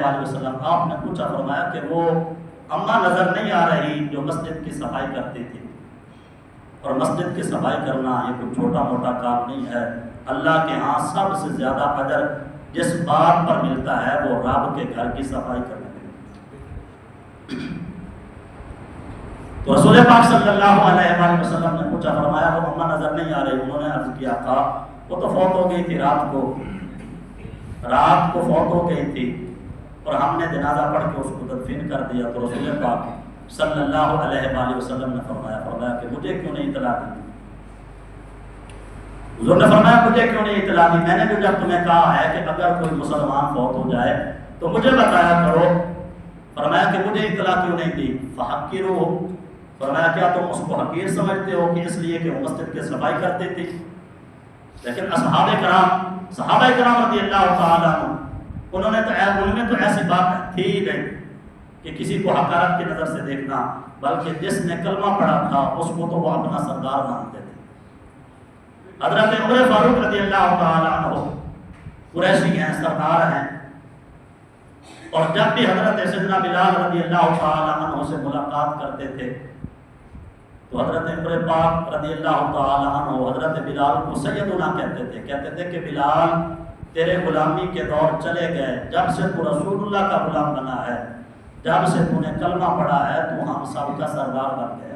وآلہ وسلم آپ نے پوچھا، فرمایا کہ وہ اماں نظر نہیں آ رہی جو مسجد کی صفائی کرتی تھی، اور مسجد کی صفائی کرنا یہ کوئی چھوٹا موٹا کام نہیں ہے، اللہ کے ہاں سب سے زیادہ اجر جس بات پر ملتا ہے وہ رب کے گھر کی صفائی کرنے میں۔ تو رسول پاک صلی اللہ علیہ وآلہ وسلم نے پوچھا، فرمایا وہ اماں نظر نہیں آ رہی؟ انہوں نے عرض کیا، کہا وہ تو فوت ہو گئی تھی، رات کو فوت ہو گئی تھی، اور ہم نے جنازہ پڑھ کے اس کو تدفین کر دیا۔ تو رسول پاک صلی اللہ علیہ وآلہ وسلم نے فرمایا کہ مجھے کیوں نہیں اطلاع دی؟ حضور نے فرمایا مجھے کیوں نہیں اطلاع دی؟ میں نے جو جب تمہیں کہا ہے کہ اگر کوئی مسلمان فوت ہو جائے تو مجھے بتایا کرو۔ فرمایا کہ مجھے اطلاع کیوں نہیں دی؟ فحقروا، فرمایا کیا تم اس کو حقیر سمجھتے ہو کہ اس لیے کہ وہ مسجد کی صفائی کرتے تھے؟ لیکن صحابہ کرام رضی اللہ تعالیٰ عنہ ان میں تو ایسی بات تھی ہی نہیں کہ کسی کو حقارت کی نظر سے دیکھنا، بلکہ جس نے کلمہ پڑھا تھا اس کو تو وہ اپنا سردار مانتے تھے۔ حضرت عمر فاروق رضی اللہ تعالیٰ عنہ قریشی ہیں، سردار ہیں، اور جب بھی حضرت سیدنا بلال رضی اللہ تعالیٰ عنہ سے ملاقات کرتے تھے تو حضرت عمر پاک رضی اللہ تعالیٰ عنہ حضرت بلال کو سیدنا کہتے تھے کہ بلال تیرے غلامی کے دور چلے گئے، جب سے تو رسول اللہ کا غلام بنا ہے، جب سے تو نے کلمہ پڑھا ہے تو ہم سب کا سردار بن گیا۔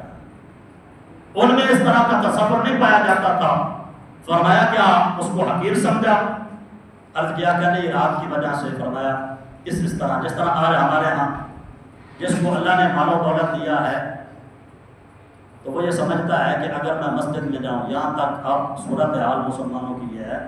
ان میں اس طرح کا تصور نہیں پایا جاتا تھا۔ فرمایا کیا اس کو حقیر سمجھا؟ عرض کیا کہ نہیں، رات کی وجہ سے۔ فرمایا اس طرح جس طرح آج ہمارے ہاں جس کو اللہ نے مال و دولت دیا ہے تو وہ یہ سمجھتا ہے کہ اگر میں مسجد میں جاؤں، یہاں تک اب صورت حال مسلمانوں کی یہ ہے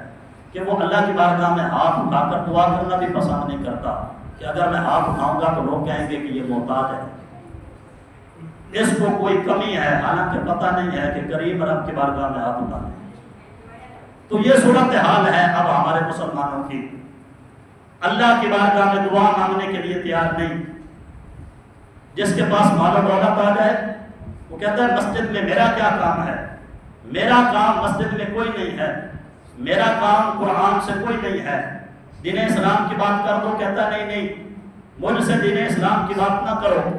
کہ وہ اللہ کی بارگاہ میں ہاتھ اٹھا کر دعا کرنا بھی پسند نہیں کرتا کہ اگر میں ہاتھ اٹھاؤں گا تو لوگ کہیں گے کہ یہ محتاج ہے، اس کو کوئی کمی ہے، حالانکہ پتہ نہیں ہے کہ کریم رب کی بارگاہ میں ہاتھ اٹھانے۔ تو یہ صورت حال ہے اب ہمارے مسلمانوں کی، اللہ کی بارگاہ میں دعا مانگنے کے لیے تیار نہیں۔ جس کے پاس مال و دولت آ جائے وہ کہتا ہے مسجد میں میرا کیا کام ہے، میرا کام مسجد میں کوئی نہیں ہے، میرا کام قرآن سے کوئی نہیں ہے، دین اسلام کی بات کر دو، کہتا نہیں مجھ سے دین اسلام کی بات نہ کرو،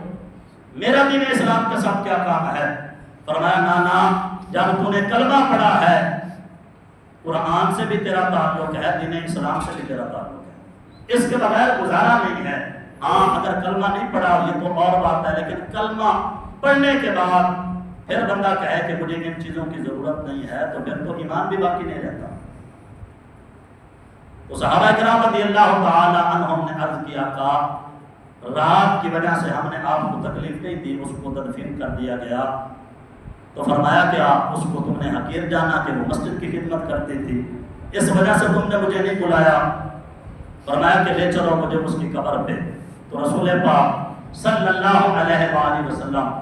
میرا دین اسلام کے ساتھ کیا کام ہے۔ فرمایا نانا، جب تو نے کلمہ پڑھا ہے قرآن سے بھی تیرا تعلق ہے، دین اسلام سے بھی تیرا تعلق ہے، اس کے بغیر گزارا نہیں ہے۔ ہاں اگر کلمہ نہیں پڑھا یہ تو اور بات ہے، لیکن کلمہ پڑھنے کے بعد پھر بندہ کہے کہ مجھے ان چیزوں کی ضرورت نہیں ہے تو پھر تو ایمان بھی باقی نہیں رہتا۔ تو صحابہ کرام رضی اللہ تعالی عنہم نے عرض کیا، کہا رات کی وجہ سے ہم نے آپ کو تکلیف نہیں دی، اس کو تدفین کر دیا گیا۔ تو فرمایا کہ اس کو تم نے حقیر جانا کہ وہ مسجد کی خدمت کرتی تھی، اس وجہ سے تم نے مجھے نہیں بلایا۔ فرمایا کہ لے چلو مجھے اس کی قبر پہ۔ تو رسول پاک صلی اللہ علیہ وآلہ وسلم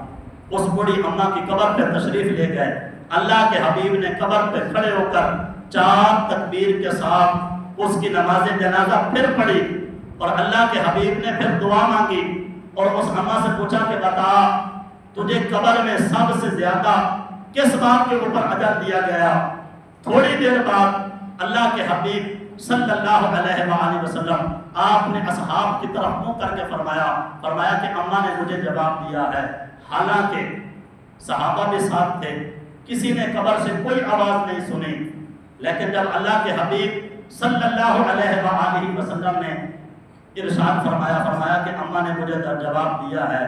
اس بڑی اماں کی قبر پہ تشریف لے گئے۔ اللہ کے حبیب نے قبر پہ کھڑے ہو کر 4 تکبیر کے ساتھ اس کی نماز جنازہ پھر پڑھی، اور اللہ کے حبیب نے پھر دعا مانگی اور اس اماں سے پوچھا کہ بتا تجھے قبر میں سب سے زیادہ کس بات کے اوپر اجر دیا گیا؟ تھوڑی دیر بعد اللہ کے حبیب صلی اللہ علیہ وآلہ وسلم آپ نے اصحاب کی طرف منہ کر کے فرمایا کہ اماں نے مجھے جواب دیا ہے، حالانکہ صحابہ بھی ساتھ تھے، کسی نے قبر سے کوئی آواز نہیں سنی، لیکن جب اللہ کے حبیب صلی اللہ علیہ وآلہ وسلم نے ارشاد فرمایا کہ اماں نے مجھے جواب دیا ہے،